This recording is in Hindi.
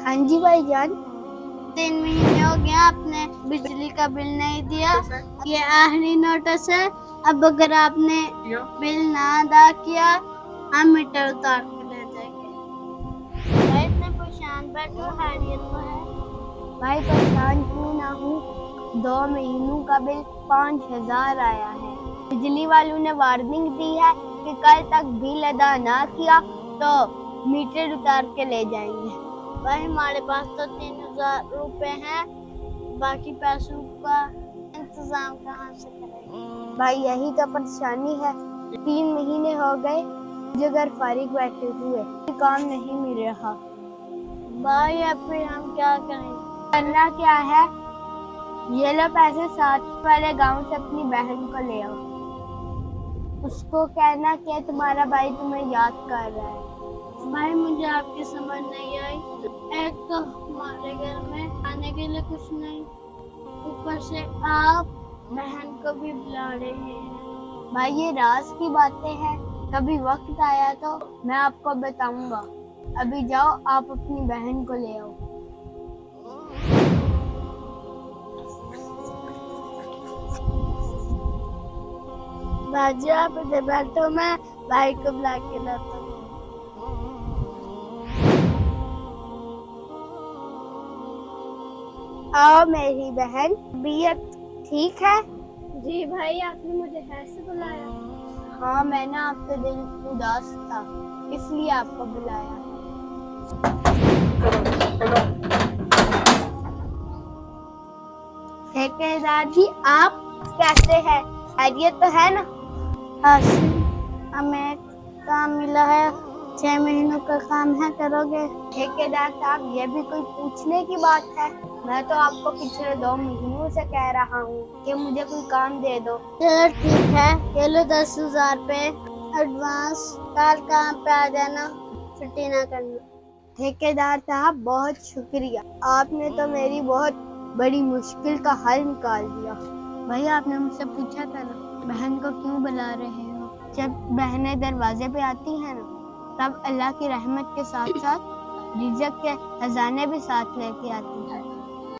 हाँ जी भाईजान। 3 महीने हो गया आपने बिजली का बिल नहीं दिया। ये आखिरी नोटिस है। अब अगर आपने बिल ना अदा किया हम मीटर उतार के ले जाएंगे। भाई इतने परेशान बैठो, हैरियत तो है। भाई परेशान क्यों ना हूँ, 2 महीनों का बिल 5,000 आया है। बिजली वालों ने वार्निंग दी है कि कल तक बिल अदा ना किया तो मीटर उतार के ले जाएंगे। भाई हमारे पास तो 3,000 रुपए हैं, बाकी पैसों का इंतजाम कहाँ से करेंगे। भाई यही तो परेशानी है, 3 महीने हो गए मुझे घर फारिग बैठे हुए, काम नहीं मिल रहा। भाई अब फिर हम क्या करें। करना क्या है, ये लो पैसे, साथ वाले गांव से अपनी बहन को ले आओ, उसको कहना कि तुम्हारा भाई तुम्हें याद कर रहा है। भाई मुझे आपकी समझ नहीं आई। एक तो हमारे घर में खाने के लिए कुछ नहीं, ऊपर से आप बहन को भी बुला रहे हैं। भाई ये राज की बातें हैं, कभी वक्त आया तो मैं आपको बताऊंगा। अभी जाओ आप अपनी बहन को ले आओ। बाजी आप इधर बैठो, मैं भाई को बुला के लाता हूँ। आओ मेरी बहन, तबीयत ठीक है? जी भाई आपने मुझे कैसे बुलाया। हाँ मैंने आपसे दिल उदास था इसलिए आपको बुलाया। ठेकेदार जी आप कैसे हैं, खैरियत तो है ना? हमें काम मिला है, 6 महीनों का काम है, करोगे। ठेकेदार साहब ये भी कोई पूछने की बात है, मैं तो आपको पिछले 2 महीनों से कह रहा हूँ कि मुझे कोई काम दे दो। चलो ठीक है, ये लो 10,000 पे एडवांस, कल काम पे आ जाना, छुट्टी ना करना। ठेकेदार साहब बहुत शुक्रिया, आपने तो मेरी बहुत बड़ी मुश्किल का हल निकाल दिया। भैया आपने मुझसे पूछा था ना बहन को क्यों बुला रहे हो। जब बहनें दरवाजे पे आती हैं ना, तब अल्लाह की रहमत के साथ साथ रिज़्क़ के खजाने भी साथ लेके आती हैं।